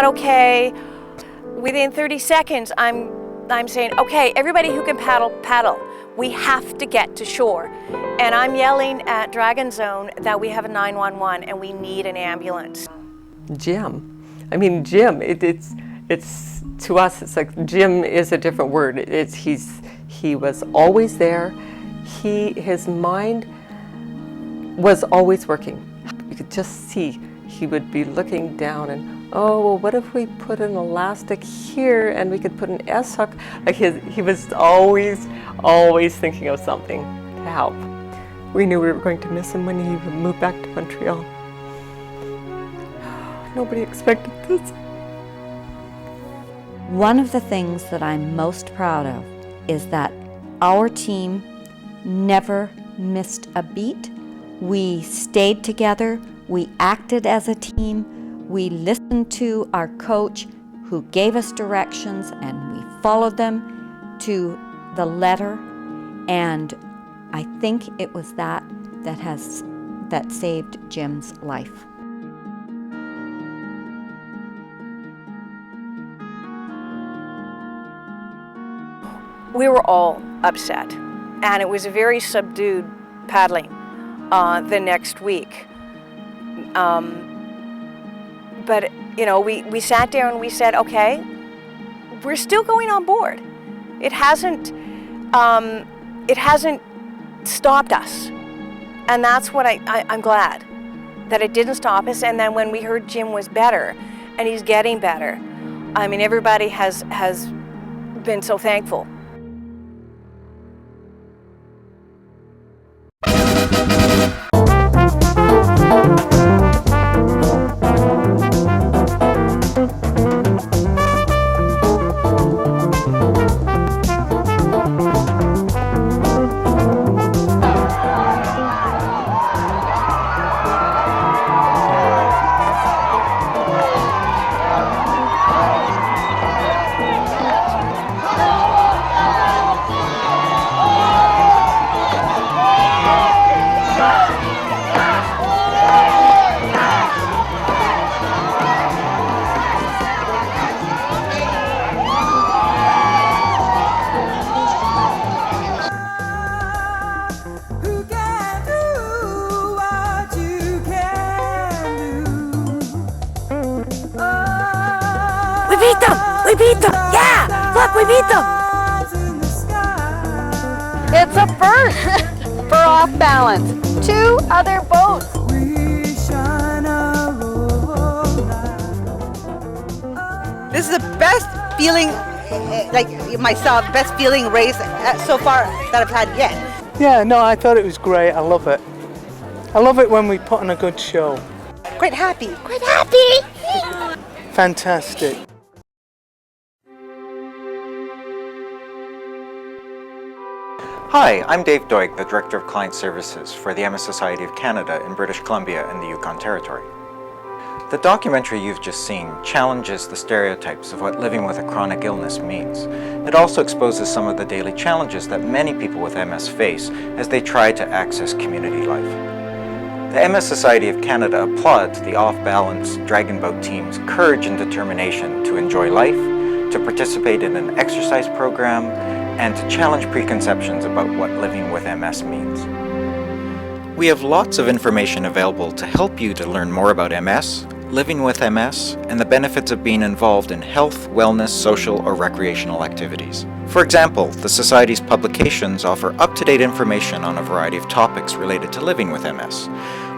okay. Within 30 seconds, I'm saying, okay, everybody who can paddle, paddle. We have to get to shore. And I'm yelling at Dragon Zone that we have a 911 and we need an ambulance. Jim. I mean, Jim, it's to us, it's like Jim is a different word. He was always there. His mind was always working. You could just see he would be looking down and, oh, well, what if we put an elastic here and we could put an S-hook? Like he was always thinking of something to help. We knew we were going to miss him when he moved back to Montreal. Nobody expected this. One of the things that I'm most proud of is that our team never missed a beat. We stayed together, we acted as a team, we listened to our coach who gave us directions and we followed them to the letter, and I think it was that saved Jim's life. We were all upset, and it was a very subdued paddling the next week. But you know, we sat there and we said, okay, we're still going on board. It hasn't stopped us, and that's what I'm glad that it didn't stop us. And then when we heard Jim was better, and he's getting better, I mean, everybody has been so thankful. We beat them! Yeah! Look, we beat them! It's a first for Off Balance. 2 other boats. This is the best feeling, like myself, best feeling race so far that I've had yet. Yeah, no, I thought it was great. I love it. I love it when we put on a good show. Quite happy. Quite happy! Fantastic. Hi, I'm Dave Doig, the Director of Client Services for the MS Society of Canada in British Columbia and the Yukon Territory. The documentary you've just seen challenges the stereotypes of what living with a chronic illness means. It also exposes some of the daily challenges that many people with MS face as they try to access community life. The MS Society of Canada applauds the Off Balance Dragon Boat team's courage and determination to enjoy life, to participate in an exercise program, and to challenge preconceptions about what living with MS means. We have lots of information available to help you to learn more about MS, living with MS, and the benefits of being involved in health, wellness, social, or recreational activities. For example, the Society's publications offer up-to-date information on a variety of topics related to living with MS.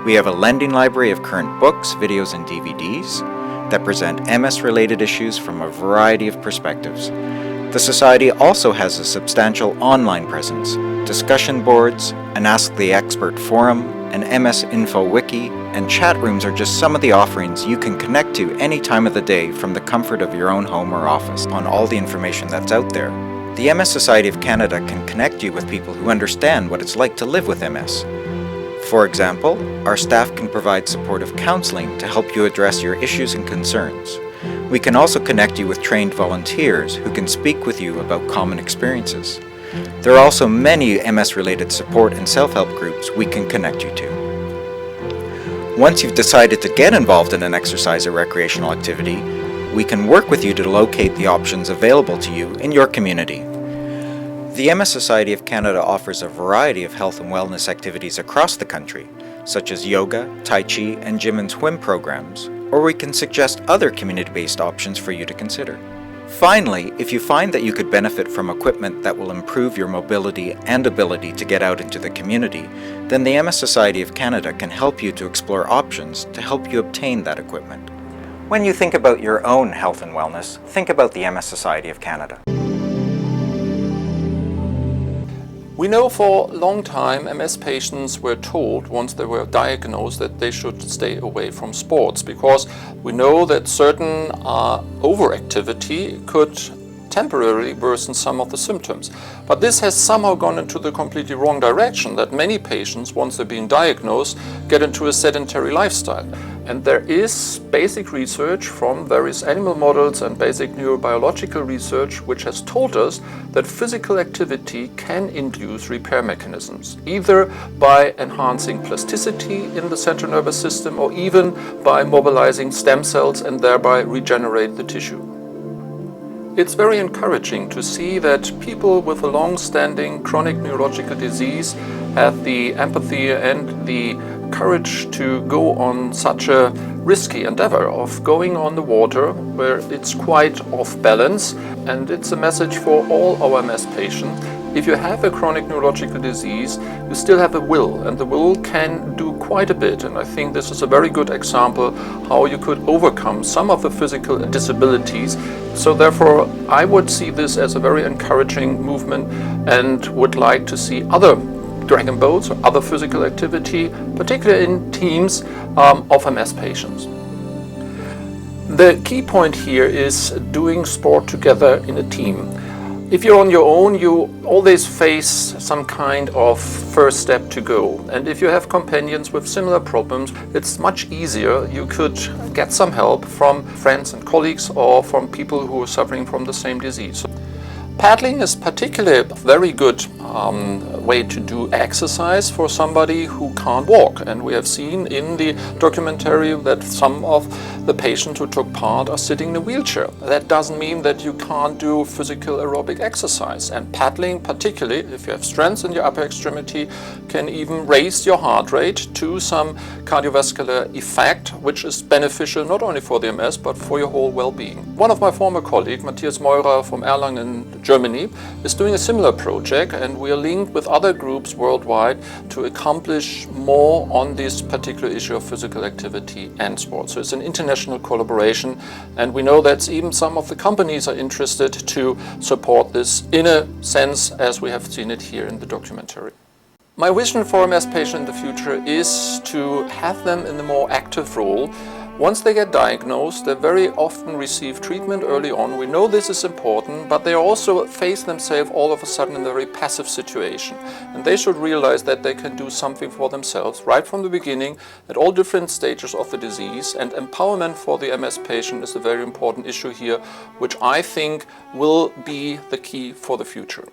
We have a lending library of current books, videos, and DVDs that present MS-related issues from a variety of perspectives. The Society also has a substantial online presence, discussion boards, an Ask the Expert forum, an MS Info Wiki, and chat rooms are just some of the offerings you can connect to any time of the day from the comfort of your own home or office on all the information that's out there. The MS Society of Canada can connect you with people who understand what it's like to live with MS. For example, our staff can provide supportive counseling to help you address your issues and concerns. We can also connect you with trained volunteers who can speak with you about common experiences. There are also many MS-related support and self-help groups we can connect you to. Once you've decided to get involved in an exercise or recreational activity, we can work with you to locate the options available to you in your community. The MS Society of Canada offers a variety of health and wellness activities across the country, such as yoga, tai chi, and gym and swim programs, or we can suggest other community-based options for you to consider. Finally, if you find that you could benefit from equipment that will improve your mobility and ability to get out into the community, then the MS Society of Canada can help you to explore options to help you obtain that equipment. When you think about your own health and wellness, think about the MS Society of Canada. We know for a long time MS patients were told once they were diagnosed that they should stay away from sports, because we know that certain overactivity could temporarily worsen some of the symptoms. But this has somehow gone into the completely wrong direction, that many patients, once they're being diagnosed, get into a sedentary lifestyle. And there is basic research from various animal models and basic neurobiological research which has told us that physical activity can induce repair mechanisms, either by enhancing plasticity in the central nervous system or even by mobilizing stem cells and thereby regenerate the tissue. It's very encouraging to see that people with a long-standing chronic neurological disease have the empathy and the courage to go on such a risky endeavor of going on the water where it's quite off balance. And it's a message for all our MS patients. If you have a chronic neurological disease, you still have a will, and the will can do quite a bit. And I think this is a very good example how you could overcome some of the physical disabilities. So therefore, I would see this as a very encouraging movement and would like to see other dragon boats or other physical activity, particularly in teams of MS patients. The key point here is doing sport together in a team. If you're on your own, you always face some kind of first step to go. And if you have companions with similar problems, it's much easier. You could get some help from friends and colleagues or from people who are suffering from the same disease. Paddling is particularly a very good way to do exercise for somebody who can't walk. And we have seen in the documentary that some of the patients who took part are sitting in a wheelchair. That doesn't mean that you can't do physical aerobic exercise. And paddling, particularly if you have strength in your upper extremity, can even raise your heart rate to some cardiovascular effect, which is beneficial not only for the MS, but for your whole well-being. One of my former colleagues, Matthias Meurer from Erlangen in Germany, is doing a similar project, and we are linked with other groups worldwide to accomplish more on this particular issue of physical activity and sport. So it's an international collaboration, and we know that even some of the companies are interested to support this in a sense as we have seen it here in the documentary. My vision for MS patients in the future is to have them in a more active role. Once they get diagnosed, they very often receive treatment early on. We know this is important, but they also face themselves all of a sudden in a very passive situation. And they should realize that they can do something for themselves right from the beginning at all different stages of the disease. And empowerment for the MS patient is a very important issue here, which I think will be the key for the future.